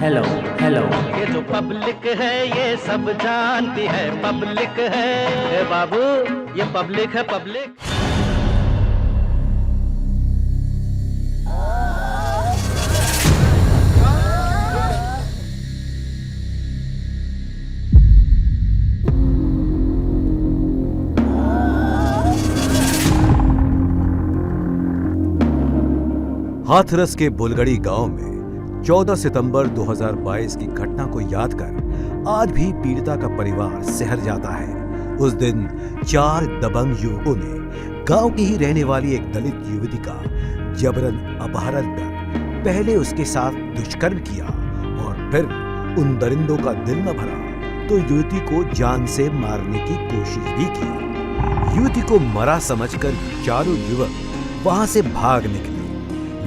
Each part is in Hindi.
Hello hello. ये जो पब्लिक है ये सब जानती है, पब्लिक है ए बाबू, ये पब्लिक है पब्लिक। हाथरस के बुलगड़ी गांव में 14 सितंबर 2022 की घटना को याद कर आज भी पीड़िता का परिवार सहर जाता है। उस दिन 4 दबंग युवकों ने गांव की ही रहने वाली एक दलित युवती का जबरन अपहरण कर पहले उसके साथ दुष्कर्म किया और फिर उन दरिंदों का दिल न भरा तो युवती को जान से मारने की कोशिश भी की। युवती को मरा समझकर चारों युवक वहां से भाग निकले,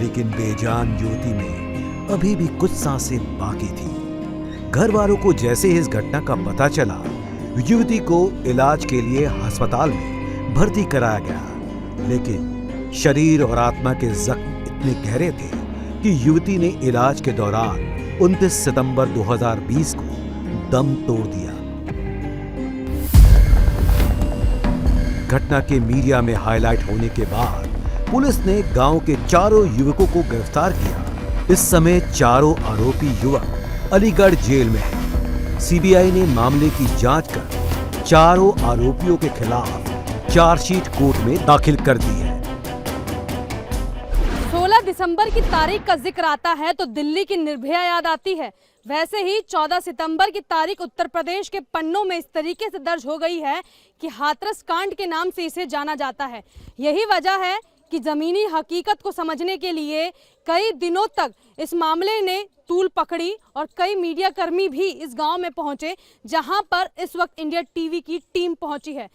लेकिन बेजान युवती में अभी भी कुछ सांसें बाकी थी। घर वालों को जैसे इस घटना का पता चला, युवती को इलाज के लिए अस्पताल में भर्ती कराया गया, लेकिन शरीर और आत्मा के जख्म इतने गहरे थे कि युवती ने इलाज के दौरान 29 सितंबर 2020 को दम तोड़ दिया। घटना के मीडिया में हाईलाइट होने के बाद पुलिस ने गांव के चारों युवकों को गिरफ्तार किया। इस समय चारों आरोपी युवक अलीगढ़ जेल में हैं। सीबीआई ने मामले की जांच कर चारों आरोपियों के खिलाफ चार्जशीट कोर्ट में दाखिल कर दी है। 16 दिसंबर की तारीख का जिक्र आता है तो दिल्ली की निर्भया याद आती है। वैसे ही 14 सितंबर की तारीख उत्तर प्रदेश के पन्नों में इस तरीके से दर्ज हो गई है कि हाथरस कांड के नाम से इसे जाना जाता है। यही वजह है कि जमीनी हकीकत को समझने के लिए कई दिनों तक इस मामले ने तूल पकड़ी और कई मीडिया कर्मी भी इस गांव में पहुंचे, जहां पर इस वक्त इंडिया टीवी की टीम पहुंची है।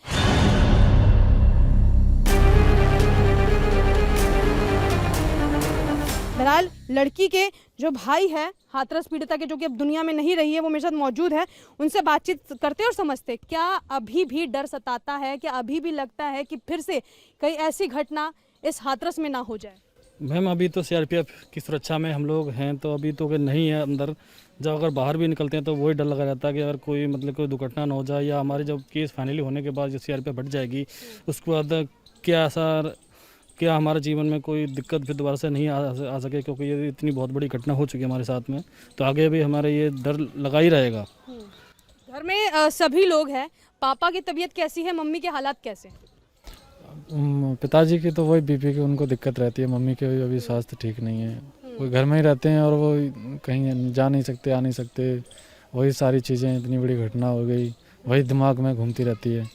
बहरहाल लड़की के जो भाई है हाथरस पीड़िता के, जो कि अब दुनिया में नहीं रही है, वो मेरे साथ मौजूद है। उनसे बातचीत करते और समझते क्या अभी भी डर सताता है, क्या अभी भी लगता है कि फिर से कई ऐसी घटना इस हाथरस में ना हो जाए। मैम अभी तो सीआरपीएफ की सुरक्षा में हम लोग हैं, तो अभी तो नहीं है अंदर। जब अगर बाहर भी निकलते हैं तो वही डर लगा रहता है कि अगर कोई कोई दुर्घटना ना हो जाए, या हमारे जब केस फाइनली होने के बाद जो सीआरपीएफ हट जाएगी उसके बाद क्या हमारे जीवन में कोई दिक्कत फिर दोबारा से नहीं आ सके, क्योंकि ये इतनी बहुत बड़ी घटना हो चुकी है हमारे साथ में, तो आगे भी हमारे ये डर लगा ही रहेगा। घर में सभी लोग हैं। पापा की तबीयत कैसी है, मम्मी के हालात कैसे हैं? पिताजी की तो वही बीपी की उनको दिक्कत रहती है, मम्मी के अभी स्वास्थ्य ठीक नहीं है। वो घर में ही रहते हैं और वो कहीं जा नहीं सकते, आ नहीं सकते। वही सारी चीज़ें, इतनी बड़ी घटना हो गई, वही दिमाग में घूमती रहती है।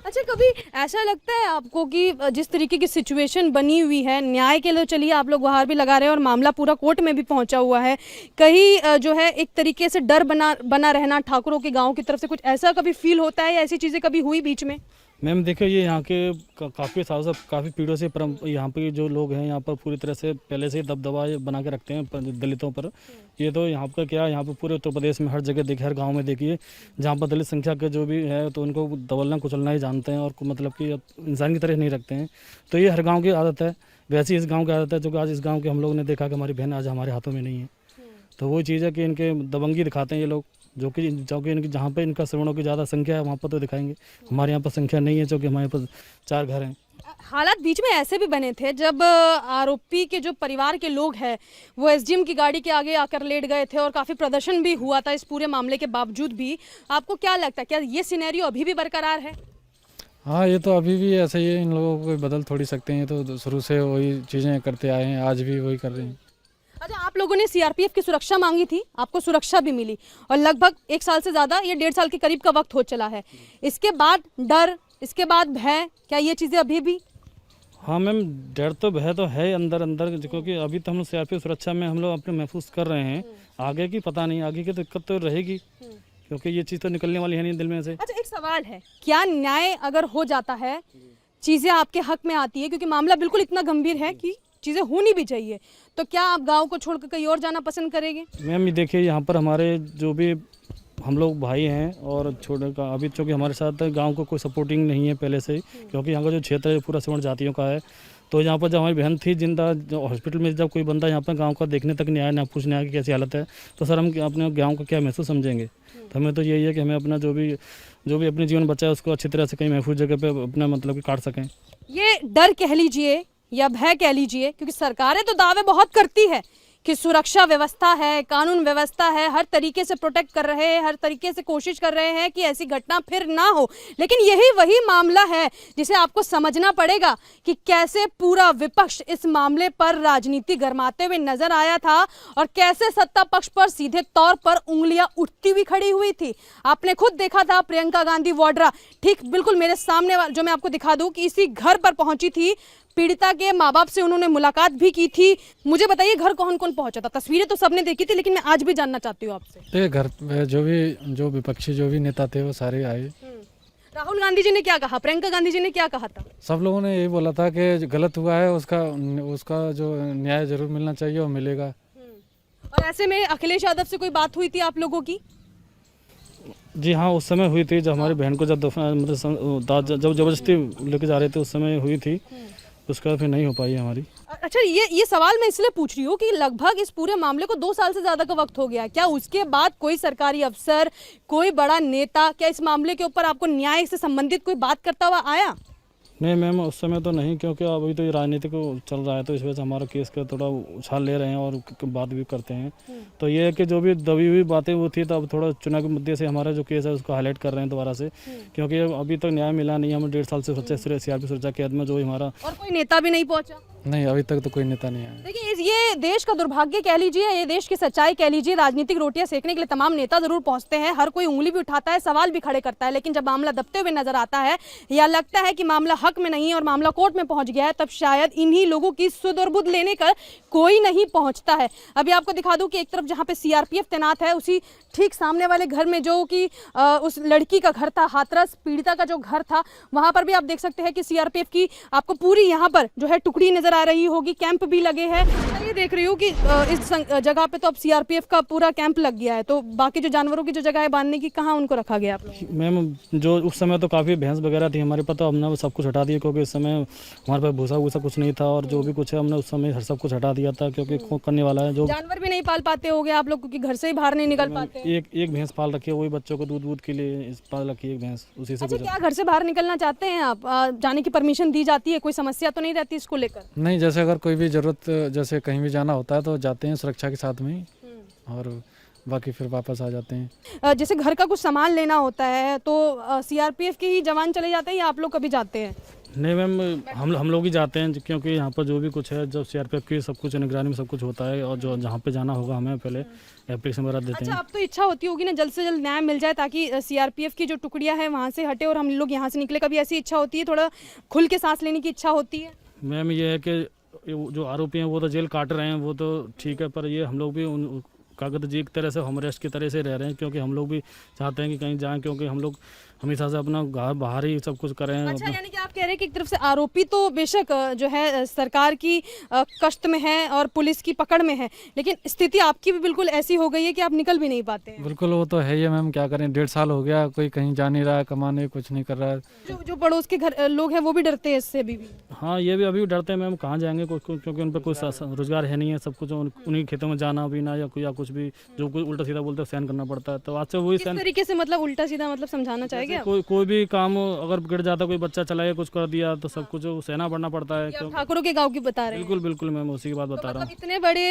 अच्छा, कभी ऐसा लगता है आपको कि जिस तरीके की सिचुएशन बनी हुई है, न्याय के लिए चलिए आप लोग गुहार भी लगा रहे हैं और मामला पूरा कोर्ट में भी पहुंचा हुआ है, कहीं जो है एक तरीके से डर बना रहना ठाकुरों के गांव की तरफ से, कुछ ऐसा कभी फील होता है या ऐसी चीज़ें कभी हुई बीच में? मैम देखिए, ये यहाँ के काफ़ी सालों से, काफ़ी पीढ़ियों से यहाँ पे जो लोग हैं यहाँ पर पूरी तरह से पहले से दबदबा बना के रखते हैं दलितों पर। ये तो यहाँ पर क्या, यहाँ पर पूरे उत्तर प्रदेश में हर जगह देखिए, हर गांव में देखिए, जहाँ पर दलित संख्या के जो भी है तो उनको दबलना कुचलना ही जानते हैं और मतलब कि इंसान की तरह नहीं रखते हैं। तो ये हर गाँव की आदत है। वैसे इस गाँव की आदत है, जो कि आज इस गाँव के हम लोग ने देखा कि हमारी बहन आज हमारे हाथों में नहीं है। तो वो चीज़ है कि इनके दबंगी दिखाते हैं ये लोग, जो कि इनकी जहाँ पे इनका श्रवणों की ज़्यादा संख्या है वहाँ पर तो दिखाएंगे। हमारे यहाँ पर संख्या नहीं है, जो कि हमारे पास 4 घर हैं। हालात बीच में ऐसे भी बने थे जब आरोपी के जो परिवार के लोग हैं वो एसडीएम की गाड़ी के आगे आकर लेट गए थे और काफ़ी प्रदर्शन भी हुआ था इस पूरे मामले के बावजूद भी। आपको क्या लगता है, क्या ये सिनेरियो अभी भी बरकरार है? हाँ, ये तो अभी भी ऐसा ही है। इन लोगों को कोई बदल थोड़ी सकते हैं, तो शुरू से वही चीज़ें करते आए हैं, आज भी वही कर रहे हैं। अच्छा, आप लोगों ने सीआरपीएफ की सुरक्षा मांगी थी, आपको सुरक्षा भी मिली और लगभग 1 साल से ज़्यादा, ये 1.5 साल के करीब का वक्त हो चला है। इसके बाद डर, इसके बाद भय, क्या ये चीज़ें अभी भी? हाँ मैम, डर तो भय तो है अंदर, क्योंकि अभी तो हम लोग सीआरपीएफ सुरक्षा में हम लोग अपने महफूज कर रहे हैं। आगे की पता नहीं, आगे की तो दिक्कत तो रहेगी, क्योंकि ये चीज़ तो निकलने वाली है नहीं दिल में से। अच्छा, एक सवाल है, क्या न्याय अगर हो जाता है, चीज़ें आपके हक में आती है, क्योंकि मामला बिल्कुल इतना गंभीर है कि चीज़ें होनी भी चाहिए, तो क्या आप गांव को छोड़कर कहीं और जाना पसंद करेंगे? मैम ये देखिए, यहाँ पर हमारे जो भी हम लोग भाई हैं और छोटे का अभी चूँकि हमारे साथ गांव को कोई सपोर्टिंग नहीं है पहले से, क्योंकि यहाँ का जो क्षेत्र है पूरा सवर्ण जातियों का है। तो यहाँ पर जब हमारी बहन थी जिंदा, जो हॉस्पिटल में जब कोई बंदा यहाँ पर गांव का देखने तक नहीं आया, ना पूछने आया कि कैसी हालत है, तो सर हम अपने गांव का क्या महसूस समझेंगे। तो हमें तो यही है कि हमें अपना जो भी अपने जीवन बचा है उसको अच्छी तरह से कहीं महफूज जगह पे अपना मतलब कि काट सकें। ये डर कह लीजिए या भय कह लीजिए, क्योंकि सरकारें तो दावे बहुत करती है कि सुरक्षा व्यवस्था है, कानून व्यवस्था है, हर तरीके से प्रोटेक्ट कर रहे हैं, हर तरीके से कोशिश कर रहे हैं कि ऐसी घटना फिर ना हो। लेकिन यही वही मामला है जिसे आपको समझना पड़ेगा कि कैसे पूरा विपक्ष इस मामले पर राजनीति गरमाते हुए नजर आया था और कैसे सत्ता पक्ष पर सीधे तौर पर उंगलियां उठती हुई खड़ी हुई थी। आपने खुद देखा था प्रियंका गांधी वाड्रा ठीक बिल्कुल मेरे सामने, जो मैं आपको दिखा दूं कि इसी घर पर पहुंची थी, पीड़िता के माँ बाप से उन्होंने मुलाकात भी की थी। मुझे बताइए घर कौन कौन पहुंचा था? तस्वीरें तो सबने देखी थी, लेकिन मैं आज भी जानना चाहती हूँ आपसे। घर जो विपक्षी जो भी नेता थे वो सारे आए। राहुल गांधी जी ने क्या कहा, प्रियंका गांधी जी ने क्या कहा था? सब लोगों ने यही बोला था कि जो गलत हुआ है उसका जो न्याय जरूर मिलना चाहिए और मिलेगा। और ऐसे में अखिलेश यादव से कोई बात हुई थी आप लोगों की? जी हाँ, उस समय हुई थी जब हमारी बहन को जब जब जबरदस्ती लेके जा रहे थे उस समय हुई थी, उसका फिर नहीं हो पाई हमारी। अच्छा, ये सवाल मैं इसलिए पूछ रही हूँ कि लगभग इस पूरे मामले को 2 साल से ज्यादा का वक्त हो गया। क्या उसके बाद कोई सरकारी अफसर, कोई बड़ा नेता क्या इस मामले के ऊपर आपको न्याय से संबंधित कोई बात करता हुआ आया? नहीं मैम, उस समय तो नहीं, क्योंकि अभी तो ये राजनीति को चल रहा है तो इस वजह से हमारा केस का थोड़ा उछाल ले रहे हैं और बात भी करते हैं। तो ये है कि जो भी दबी हुई बातें वो थी, तो अब थोड़ा चुनाव के मुद्दे से हमारा जो केस है उसको हाईलाइट कर रहे हैं दोबारा से, क्योंकि अभी तक न्याय मिला नहीं। हम 1.5 साल से सीआरपी सुरक्षा कैद में जो हमारा, और कोई नेता भी नहीं पहुंचा? नहीं, अभी तक तो कोई नेता नहीं आया। देखिए, ये देश का दुर्भाग्य कह लीजिए, ये देश की सच्चाई कह लीजिए। राजनीतिक रोटियां सेकने के लिए तमाम नेता जरूर पहुंचते हैं, हर कोई उंगली भी उठाता है, सवाल भी खड़े करता है, लेकिन जब मामला दबते हुए नजर आता है या लगता है कि मामला हक में नहीं है और मामला कोर्ट में पहुंच गया है, तब शायद इन्हीं लोगों की सुध और बुध लेने का कोई नहीं पहुंचता है। अभी आपको दिखा दूं कि एक तरफ जहां पे सीआरपीएफ तैनात है, उसी ठीक सामने वाले घर में जो कि उस लड़की का घर था, हाथरस पीड़िता का जो घर था, वहां पर भी आप देख सकते हैं कि सीआरपीएफ की आपको पूरी यहाँ पर जो है टुकड़ी नजर आ रही होगी, कैंप भी लगे हैं। मैं ये देख रही हूँ कि इस जगह पे तो अब सीआरपीएफ का पूरा कैंप लग गया है, तो बाकी जो जानवरों की जो जगह है बांधने की, कहाँ उनको रखा गया आप लोगों? मैम जो उस समय तो काफ़ी भैंस वगैरह थी हमारे पास, तो हमने सब कुछ हटा दिया, क्योंकि उस समय हमारे पास भूसा वूसा कुछ नहीं था और जो भी कुछ है हमने उस समय सब कुछ हटा दिया था, क्योंकि करने वाला है। जो जानवर भी नहीं पाल पाते होगे आप लोग, क्योंकि घर से ही बाहर नहीं निकल पाते? एक भैंस पाल रखी है, वही बच्चों को दूध के लिए पाल रखी है एक भैंस, उसी से अच्छा, कुछ। क्या घर से बाहर निकलना चाहते हैं आप? जाने की परमिशन दी जाती है? कोई समस्या तो नहीं रहती इसको लेकर? नहीं, जैसे अगर कोई भी जरूरत, जैसे कहीं भी जाना होता है तो जाते हैं सुरक्षा के साथ में ही, और बाकी फिर वापस आ जाते हैं। जैसे घर का कुछ सामान लेना होता है तो सीआरपीएफ के ही जवान चले जाते हैं या आप लोग कभी जाते हैं? नहीं मैम, हम लोग ही जाते हैं, क्योंकि यहाँ पर जो भी कुछ है, जब सीआरपीएफ की सब कुछ निगरानी में सब कुछ होता है, और जो जहाँ पे जाना होगा हमें पहले एप्लीकेशन वगैरह देते अच्छा, हैं। अब तो इच्छा होती होगी ना जल्द से जल्द न्याय मिल जाए, ताकि सीआरपीएफ की जो टुकड़ियां हैं वहाँ से हटे और हम लोग यहाँ से निकले। कभी ऐसी इच्छा होती है, थोड़ा खुल के सांस लेने की इच्छा होती है? मैम ये है कि जो आरोपी हैं वो तो जेल काट रहे हैं, वो तो ठीक है, पर ये हम लोग भी उन कागज जी एक तरह से होम अरेस्ट की तरह से रह रहे हैं, क्योंकि हम लोग भी चाहते हैं कि कहीं जाएं, क्योंकि हम लोग हमेशा से अपना घर बाहर ही सब कुछ कर रहे हैं। अच्छा, यानी कि आप कह रहे हैं कि एक तरफ से आरोपी तो बेशक जो है सरकार की कष्ट में है और पुलिस की पकड़ में है, लेकिन स्थिति आपकी भी बिल्कुल ऐसी हो गई है कि आप निकल भी नहीं पाते हैं। बिल्कुल, वो तो है ही मैम, क्या करें, 1.5 साल हो गया, कोई कहीं जा नहीं रहा है, कमाने कुछ नहीं कर रहा है। जो पड़ोस के घर लोग हैं वो भी डरते हैं इससे भी। हाँ, ये भी अभी भी डरते हैं मैम, कहाँ जाएंगे, क्योंकि उन पर कोई रोजगार है नहीं है, सब कुछ उन्हीं खेतों में जाना पीना या कुछ भी जो कोई उल्टा सीधा बोलते हैं सहन करना पड़ता है। तो आज से वही किस तरीके से, मतलब उल्टा सीधा मतलब समझाना चाहेंगे? कोई भी काम अगर गिर जाता, कोई बच्चा चलाया कुछ कर दिया, तो सब कुछ सहना पड़ना पड़ता है। ठाकुरों के गांव की बता रहे हैं? बिल्कुल बिल्कुल मैम, उसी की बात बता रहा हूँ। इतने बड़े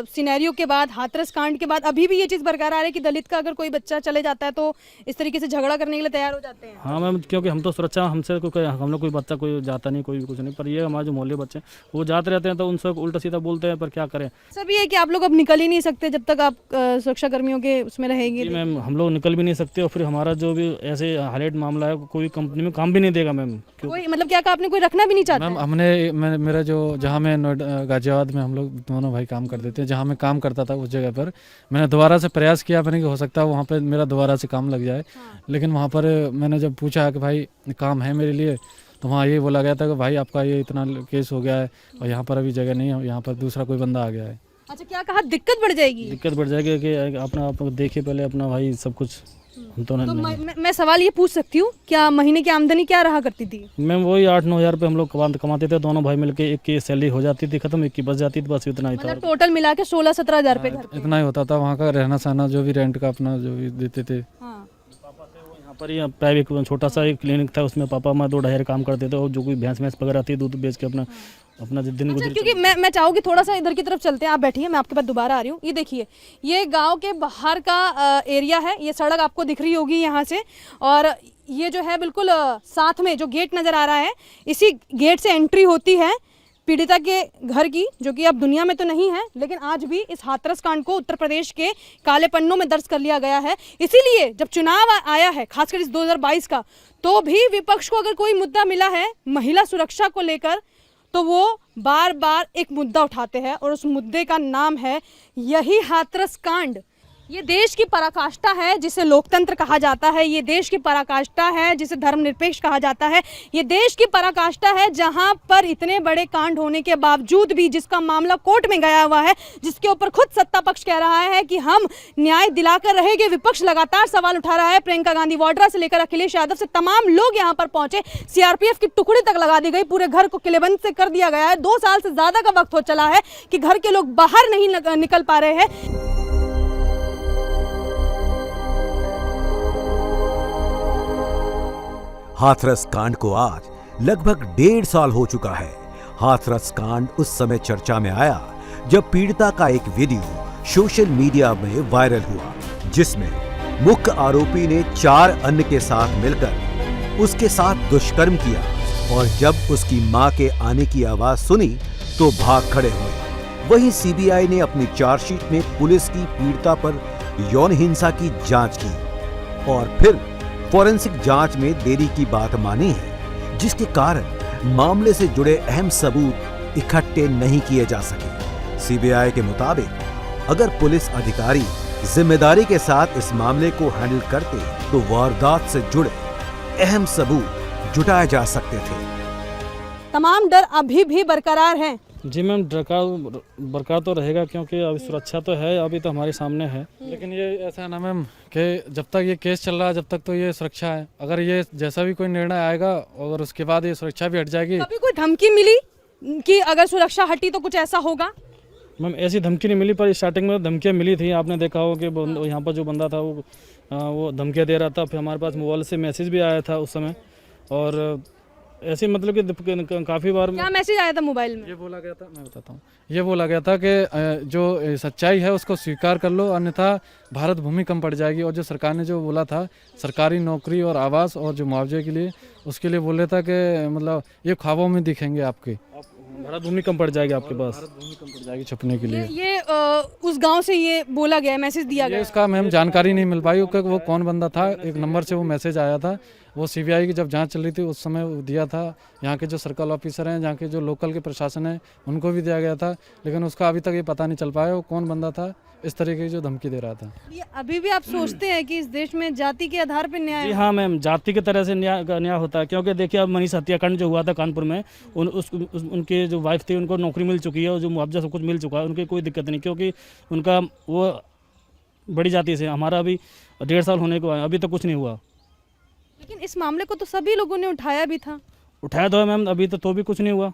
सिनेरियो के बाद, हाथरस कांड के बाद, अभी भी ये चीज बरकरार है कि दलित का अगर कोई बच्चा चले जाता है तो इस तरीके से झगड़ा करने के लिए तैयार हो जाते हैं? हाँ मैम, क्योंकि हम तो सुरक्षा, हमसे हम लोग कोई बच्चा कोई जाता नहीं, कोई भी कुछ नहीं, पर ये हमारे जो मोहल्ले बच्चे वो जाते रहते हैं, तो उनसे उल्टा सीधा बोलते हैं, पर क्या करें। सर, ये है कि आप लोग अब निकल ही नहीं सकते जब तक आप सुरक्षा कर्मियों के उसमें रहेंगे? जी मैम, हम लोग निकल भी नहीं सकते, और फिर हमारा जो भी ऐसे हाईलाइट मामला है, कोई कंपनी में काम भी नहीं देगा मैम। कोई मतलब क्या, आपने कोई रखना भी नहीं चाहता? मैम मेरा जो जहाँ मैं गाजियाबाद में हम लोग दोनों भाई काम करते थे, जहाँ मैं काम करता था उस जगह पर मैंने दोबारा से प्रयास किया, मैंने कि हो सकता है वहाँ पर मेरा दोबारा से काम लग जाए। लेकिन वहाँ पर मैंने जब पूछा कि भाई काम है मेरे लिए, तो वहाँ ये बोला गया था कि भाई आपका ये इतना केस हो गया है और यहाँ पर अभी जगह नहीं है, यहाँ पर दूसरा कोई बंदा आ गया है। अच्छा, क्या कहा, दिक्कत बढ़ जाएगी? दिक्कत बढ़ जाएगी कि अपना आप देखिए पहले अपना भाई सब कुछ। तो तो मैं सवाल ये पूछ सकती हूँ, क्या महीने की आमदनी क्या रहा करती थी? मैम वही 8-9 हज़ार रुपये हम लोग कमाते थे, दोनों भाई मिलके। एक की सैलरी हो जाती थी खत्म, एक की बच जाती थी, बस इतना ही था। मतलब टोटल मिला के 16-17 हजार रुपए घर पे। इतना ही होता था। वहाँ का रहना सहना जो भी रेंट का अपना जो भी देते थे। हाँ। यहाँ पर ही प्राइवेट छोटा सा एक क्लिनिक था, उसमें पापा माँ 2 ढाई काम करते थे, और जो कोई भैंस वगैरह थी दूध बेच के अपना दिन अच्छा, गुजर। क्योंकि मैं चाहूंगी थोड़ा सा इधर की तरफ चलते हैं, आप बैठिए, मैं आपके पास दोबारा आ रही हूँ। ये देखिए, ये गांव के बाहर का एरिया है, ये सड़क आपको दिख रही होगी यहाँ से, और ये जो है बिल्कुल साथ में जो गेट नज़र आ रहा है, इसी गेट से एंट्री होती है पीड़िता के घर की, जो कि अब दुनिया में तो नहीं है, लेकिन आज भी इस हाथरस कांड को उत्तर प्रदेश के काले पन्नों में दर्ज कर लिया गया है। इसीलिए जब चुनाव आया है, खासकर इस 2022 का, तो भी विपक्ष को अगर कोई मुद्दा मिला है महिला सुरक्षा को लेकर, तो वो बार बार एक मुद्दा उठाते हैं, और उस मुद्दे का नाम है यही हाथरस कांड। ये देश की पराकाष्ठा है जिसे लोकतंत्र कहा जाता है, ये देश की पराकाष्ठा है जिसे धर्मनिरपेक्ष कहा जाता है, ये देश की पराकाष्ठा है जहां पर इतने बड़े कांड होने के बावजूद भी, जिसका मामला कोर्ट में गया हुआ है, जिसके ऊपर खुद सत्ता पक्ष कह रहा है कि हम न्याय दिलाकर रहेंगे, विपक्ष लगातार सवाल उठा रहा है। प्रियंका गांधी वाड्रा से लेकर अखिलेश यादव से तमाम लोग यहाँ पर पहुंचे, सीआरपीएफ की टुकड़ी तक लगा दी गई, पूरे घर को किलेबंद से कर दिया गया है। 2 साल से ज्यादा का वक्त हो चला है कि घर के लोग बाहर नहीं निकल पा रहे हैं। हाथरस कांड को आज लगभग 1.5 साल हो चुका है। हाथरस कांड उस समय चर्चा में आया जब पीड़िता का एक वीडियो सोशल मीडिया में वायरल हुआ, जिसमें मुख्य आरोपी ने 4 अन्य के साथ मिलकर उसके साथ दुष्कर्म किया, और जब उसकी मां के आने की आवाज सुनी तो भाग खड़े हुए। वहीं सीबीआई ने अपनी चार्जशीट में पुलिस की पीड़िता पर यौन हिंसा की जांच की, और फिर फॉरेंसिक जांच में देरी की बात मानी है, जिसके कारण मामले से जुड़े अहम सबूत इकट्ठे नहीं किए जा सके। सीबीआई के मुताबिक अगर पुलिस अधिकारी जिम्मेदारी के साथ इस मामले को हैंडल करते तो वारदात से जुड़े अहम सबूत जुटाए जा सकते थे। तमाम डर अभी भी बरकरार हैं। जी मैम, बरकरार तो रहेगा, क्योंकि अभी सुरक्षा तो है, अभी तो हमारे सामने है। लेकिन ये ऐसा है ना मैम कि जब तक ये केस चल रहा है, जब तक तो ये सुरक्षा है। अगर ये जैसा भी कोई निर्णय आएगा और उसके बाद ये सुरक्षा भी हट जाएगी। कभी कोई धमकी मिली कि अगर सुरक्षा हटी तो कुछ ऐसा होगा? मैम ऐसी धमकी नहीं मिली, पर स्टार्टिंग में धमकियाँ मिली थी। आपने देखा हो कि यहाँ पर जो बंदा था वो धमकियाँ दे रहा था। फिर हमारे पास मोबाइल से मैसेज भी आया था उस समय, और ऐसे मतलब कि काफ़ी बार। क्या मैसेज आया था मोबाइल में? ये बोला गया था, मैं बताता हूँ, ये बोला गया था कि जो सच्चाई है उसको स्वीकार कर लो, अन्यथा भारत भूमि कम पड़ जाएगी। और जो सरकार ने जो बोला था सरकारी नौकरी और आवास और जो मुआवजे के लिए, उसके लिए बोल रहा था कि मतलब ये ख्वाबों में दिखेंगे आपके, भारत भूमि कम पड़ जाएगी आपके पास, भारत भूमि कम पड़ जाएगी छुपने के लिए। ये उस गांव से ये बोला गया, मैसेज दिया गया। इसका मैम जानकारी नहीं मिल पाई कि वो कौन बंदा था। एक नंबर से वो मैसेज आया था, वो सीबीआई की जब जांच चल रही थी उस समय दिया था। यहाँ के जो सर्कल ऑफिसर हैं, जहाँ के जो लोकल के प्रशासन है, उनको भी दिया गया था, लेकिन उसका अभी तक ये पता नहीं चल पाया वो कौन बंदा था इस तरीके की जो धमकी दे रहा था। ये अभी भी आप सोचते हैं कि इस देश में जाति के आधार पर न्याय? जी हाँ मैम, जाति की तरह से न्याय होता है, क्योंकि देखिए अब मनीष हत्याकांड जो हुआ था कानपुर में, उनके जो वाइफ थी उनको नौकरी मिल चुकी है और जो मुआवजा सब कुछ मिल चुका है, उनकी कोई दिक्कत नहीं, क्योंकि उनका वो बड़ी जाति से। हमारा अभी 1.5 साल होने को है, अभी तक कुछ नहीं हुआ। लेकिन इस मामले को तो सभी लोगों ने उठाया भी था। उठाया तो है मैम, अभी तो भी कुछ नहीं हुआ।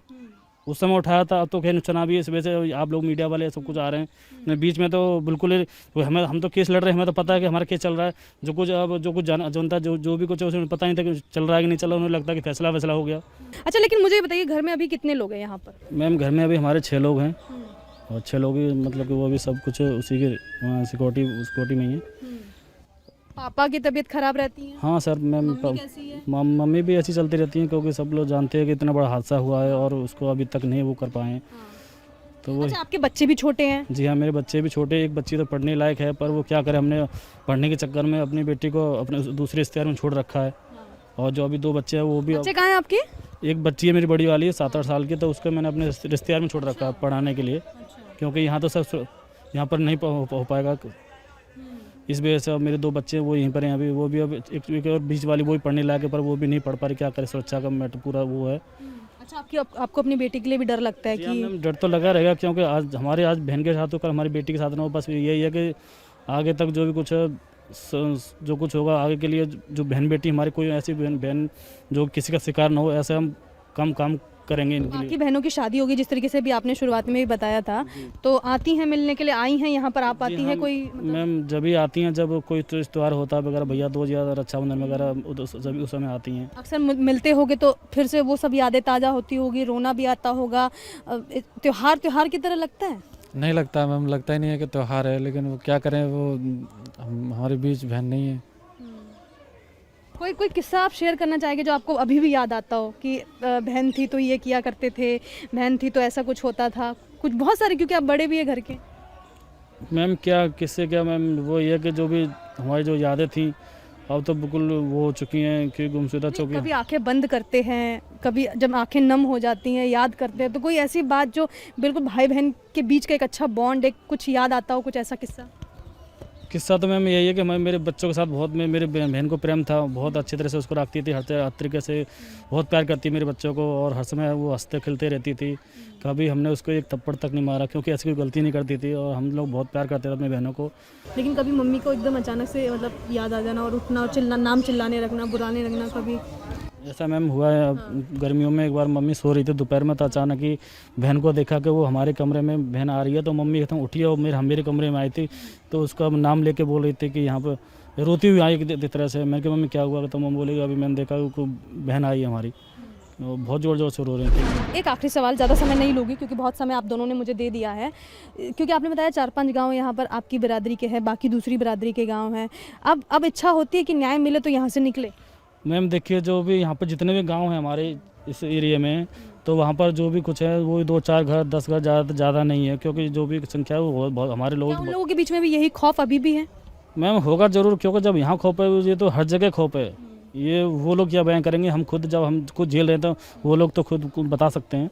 उस समय उठाया था, अब तो खैर चुनाव भी, इस वजह से आप लोग मीडिया वाले सब कुछ आ रहे हैं। बीच में तो बिल्कुल हम तो केस लड़ रहे हैं, हमें तो पता है कि हमारा केस चल रहा है। जो कुछ जनता जो भी कुछ है उसमें पता नहीं था कि चल रहा है कि नहीं चल रहा, उन्हें लगता है कि फैसला हो गया। अच्छा, लेकिन मुझे बताइए, घर में अभी कितने लोग हैं यहाँ पर? मैम घर में अभी हमारे 6 लोग हैं, और 6 लोग ही मतलब कि वो भी सब कुछ उसी के वहाँ सिक्योरिटी में ही है। पापा की तबीयत खराब रहती है? हाँ सर मैम, मम्मी भी ऐसी चलती रहती हैं, क्योंकि सब लोग जानते हैं कि इतना बड़ा हादसा हुआ है और उसको अभी तक नहीं वो कर पाए। तो वो अच्छा, आपके बच्चे भी छोटे हैं? जी हाँ, मेरे बच्चे भी छोटे। एक बच्ची तो पढ़ने लायक है, पर वो क्या करे, हमने पढ़ने के चक्कर में अपनी बेटी को अपने दूसरे रिश्तेदार में छोड़ रखा है। और जो अभी 2 बच्चे हैं वो भी। बच्चे कहाँ हैं आपके? एक बच्ची है मेरी बड़ी वाली है, 7-8 साल की, तो उसको मैंने अपने रिश्तेदार में छोड़ रखा है पढ़ाने के लिए, क्योंकि यहाँ तो सब यहाँ पर नहीं हो पाएगा। इस वजह से अब मेरे 2 बच्चे वो यहीं पर हैं अभी। वो भी अब एक और बीच वाली वो भी पढ़ने लायक है, पर वो भी नहीं पढ़ पा रही। क्या करे, सुरक्षा का मैटर पूरा वो है। अच्छा, आपको अपनी बेटी के लिए भी डर लगता है? कि डर तो लगा रहेगा, क्योंकि आज बहन के साथ तो कल हमारी बेटी के साथ ना हो। बस यही है कि आगे तक जो भी कुछ जो कुछ होगा आगे के लिए, जो बहन बेटी हमारी कोई ऐसी बहन जो किसी का शिकार ना हो, ऐसे हम काम करेंगे इनके लिए। बाकी बहनों की शादी होगी जिस तरीके से भी आपने शुरुआत में भी बताया था, तो आती हैं मिलने के लिए, आई हैं यहाँ पर, आप आती हैं कोई मैम जब भी आती हैं, जब कोई त्योहार होता है वगैरह, भैया दूज या रक्षाबंधन वगैरह, जब उस समय आती हैं। अक्सर मिलते होगे तो फिर से वो सब यादें ताज़ा होती होगी, रोना भी आता होगा, त्योहार की तरह लगता है? नहीं लगता मैम, लगता ही नहीं है कि त्यौहार है, लेकिन वो क्या करें, वो हमारे बीच बहन नहीं है। कोई किस्सा आप शेयर करना चाहेंगे जो आपको अभी भी याद आता हो कि बहन थी तो ये किया करते थे, बहन थी तो ऐसा कुछ होता था, कुछ बहुत सारे, क्योंकि आप बड़े भी है घर के। मैम क्या किससे क्या मैम, वो ये कि जो भी हमारी जो यादें थी अब तो बिल्कुल वो हो चुकी हैं कि गुमशुदा चुकी कभी हैं। आंखें बंद करते हैं, कभी जब आंखें नम हो जाती हैं याद करते हैं, तो कोई ऐसी बात जो बिल्कुल भाई बहन के बीच का एक अच्छा बॉन्ड, एक कुछ याद आता हो, कुछ ऐसा किस्सा? किस्सा तो मैम यही है कि मैं मेरे बच्चों के साथ बहुत, मेरे बहन को प्रेम था, बहुत अच्छी तरह से उसको रखती थी, हर तरीके से बहुत प्यार करती मेरे बच्चों को, और हर समय वो हंसते खेलते रहती थी। कभी हमने उसको एक थप्पड़ तक नहीं मारा, क्योंकि ऐसी कोई गलती नहीं करती थी, और हम लोग बहुत प्यार करते थे अपनी बहनों को। लेकिन कभी मम्मी को एकदम अचानक से मतलब याद आ जाना और उठना और नाम चिल्लाने लगना, बुलाने लगना, कभी ऐसा मैम हुआ है। गर्मियों में एक बार मम्मी सो रही थी दोपहर में, तो अचानक ही बहन को देखा कि वो हमारे कमरे में बहन आ रही है, तो मम्मी एकदम उठी और मेरे कमरे में आई थी, तो उसका नाम लेके बोल रही थी कि यहाँ पर रोती हुई आई एक तरह से। मैंने कहा मम्मी क्या हुआ, तो मम्मी बोली अभी मैंने देखा कि बहन आई है हमारी, बहुत ज़ोर से रो रही थी। एक आखिरी सवाल, ज़्यादा समय नहीं लूँगी क्योंकि बहुत समय आप दोनों ने मुझे दे दिया है, क्योंकि आपने बताया 4-5 गांव यहाँ पर आपकी बिरादरी के हैं, बाकी दूसरी बिरादरी के गांव हैं। अब इच्छा होती है कि न्याय मिले तो यहाँ से निकले? मैम देखिए, जो भी यहाँ पर जितने भी गांव हैं हमारे इस एरिया में, तो वहाँ पर जो भी कुछ है वो 2-4 घर 10 घर ज़्यादा नहीं है, क्योंकि जो भी संख्या है वो बहुत हमारे क्या उन लोग। लोगों के बीच में भी यही खौफ अभी भी है? मैम होगा ज़रूर, क्योंकि जब यहाँ खौफ है, ये तो हर जगह खौफ है। ये वो लोग क्या बयान करेंगे, हम खुद जब हम खुद झेल रहे हैं तो वो लोग तो खुद बता सकते हैं,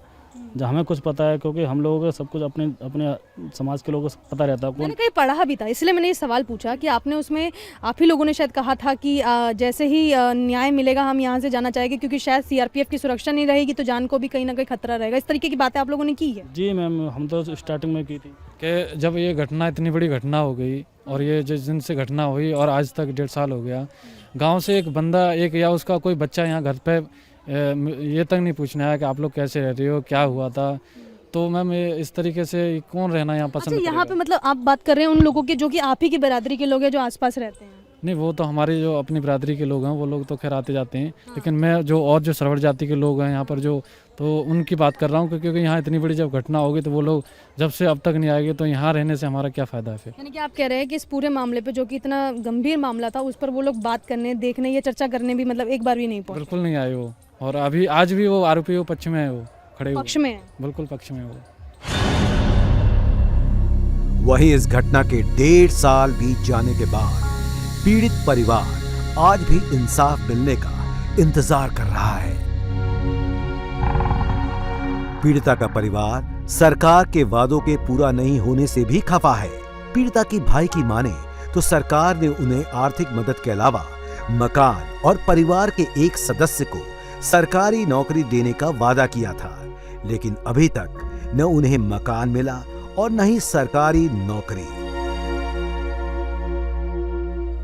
जब हमें कुछ पता है, क्योंकि हम लोगों को सब कुछ अपने समाज के लोगों को पता रहता है। मैंने कहीं पढ़ा भी था, इसलिए मैंने ये सवाल पूछा कि आपने उसमें, आप ही लोगों ने शायद कहा था कि जैसे ही न्याय मिलेगा हम यहाँ से जाना चाहेंगे, क्योंकि शायद सीआरपीएफ की सुरक्षा नहीं रहेगी तो जान को भी कहीं ना कहीं खतरा रहेगा। इस तरीके की बातें आप लोगों ने की है? जी मैम, हम तो स्टार्टिंग में की थी कि जब ये घटना, इतनी बड़ी घटना हो गई, और ये जिस दिन से घटना हुई और आज तक 1.5 साल हो गया, गांव से एक बंदा, एक या उसका कोई बच्चा यहाँ घर पे ये तक नहीं पूछने आया कि आप लोग कैसे रह रहे हो, क्या हुआ था। तो मैम ये इस तरीके से कौन रहना यहाँ पसंद अच्छा, यहाँ पे करेगा? मतलब आप बात कर रहे हैं उन लोगों की जो कि आप ही की बिरादरी के लोग हैं, जो आसपास रहते हैं? नहीं, वो तो हमारी जो अपनी बिरादरी के लोग हैं वो लोग तो खैर आते जाते हैं, लेकिन मैं जो सरवड़ जाति के लोग हैं यहाँ पर तो उनकी बात कर रहा हूँ, क्योंकि यहाँ इतनी बड़ी जब घटना होगी तो वो लोग जब से अब तक नहीं आएंगे, तो यहाँ रहने से हमारा क्या फ़ायदा है फिर? यानी कि आप कह रहे हैं कि इस पूरे मामले पे, जो कि इतना गंभीर मामला था, उस पर वो लोग बात करने, देखने या चर्चा करने भी मतलब एक बार भी नहीं पहुंचे? बिल्कुल नहीं आए वो, और अभी आज भी वो आरोपी वो पक्ष में है, वो खड़े हुए पक्ष में है? बिल्कुल पक्ष में है वो। वहीं इस घटना के 1.5 साल बीत जाने के बाद पीड़ित परिवार आज भी इंसाफ मिलने का इंतजार कर रहा है। पीड़िता का परिवार सरकार के वादों के पूरा नहीं होने से भी खफा है। पीड़िता की भाई की माने तो सरकार ने उन्हें आर्थिक मदद के अलावा मकान और परिवार के एक सदस्य को सरकारी नौकरी देने का वादा किया था, लेकिन अभी तक न उन्हें मकान मिला और न ही सरकारी नौकरी।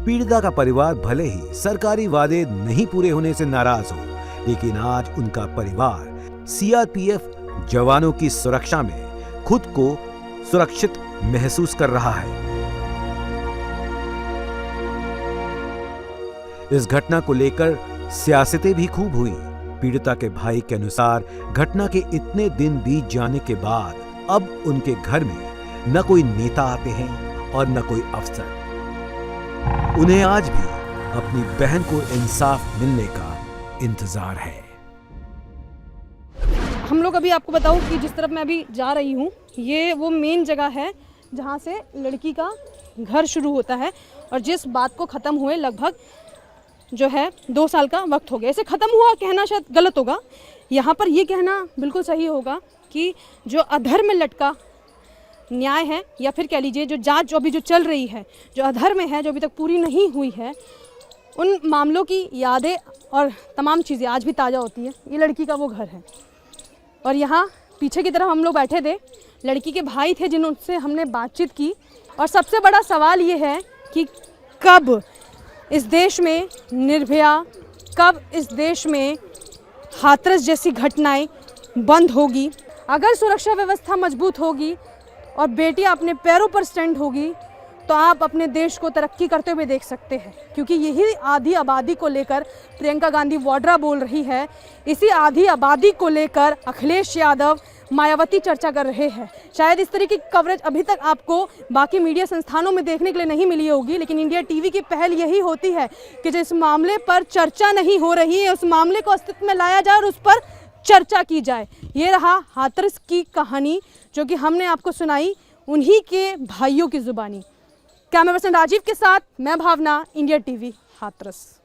पीड़िता का परिवार भले ही सरकारी वादे नहीं पूरे होने से नाराज हो, लेकिन आज उनका परिवार सीआरपीएफ जवानों की सुरक्षा में खुद को सुरक्षित महसूस कर रहा है। इस घटना को लेकर सियासतें भी खूब हुई। पीड़िता के भाई के अनुसार घटना के इतने दिन बीत जाने के बाद अब उनके घर में न कोई नेता आते हैं और न कोई अफसर। उन्हें आज भी अपनी बहन को इंसाफ मिलने का इंतजार है। हम लोग अभी आपको बताऊं कि जिस तरफ मैं अभी जा रही हूं, ये वो मेन जगह है जहां से लड़की का घर शुरू होता है, और जिस बात को ख़त्म हुए लगभग जो है 2 साल का वक्त हो गया। इसे ख़त्म हुआ कहना शायद गलत होगा, यहाँ पर ये कहना बिल्कुल सही होगा कि जो अधर में लटका न्याय है, या फिर कह लीजिए जो जांच जो अभी जो चल रही है, जो अधर में है, जो अभी तक पूरी नहीं हुई है, उन मामलों की यादें और तमाम चीज़ें आज भी ताज़ा होती हैं। ये लड़की का वो घर है, और यहाँ पीछे की तरफ हम लोग बैठे थे, लड़की के भाई थे जिनसे हमने बातचीत की, और सबसे बड़ा सवाल ये है कि कब इस देश में निर्भया, कब इस देश में हाथरस जैसी घटनाएं बंद होगी। अगर सुरक्षा व्यवस्था मजबूत होगी और बेटियां अपने पैरों पर स्टैंड होगी तो आप अपने देश को तरक्की करते हुए देख सकते हैं, क्योंकि यही आधी आबादी को लेकर प्रियंका गांधी वाड्रा बोल रही है। इसी आधी आबादी को लेकर अखिलेश यादव, मायावती चर्चा कर रहे हैं। शायद इस तरीके की कवरेज अभी तक आपको बाकी मीडिया संस्थानों में देखने के लिए नहीं मिली होगी, लेकिन इंडिया टीवी की पहल यही होती है कि जिस मामले पर चर्चा नहीं हो रही है उस मामले को अस्तित्व में लाया जाए और उस पर चर्चा की जाए। ये रहा हाथरस की कहानी जो कि हमने आपको सुनाई उन्हीं के भाइयों की जुबानी। कैमरा पर्सन राजीव के साथ मैं भावना, इंडिया टीवी, हाथरस।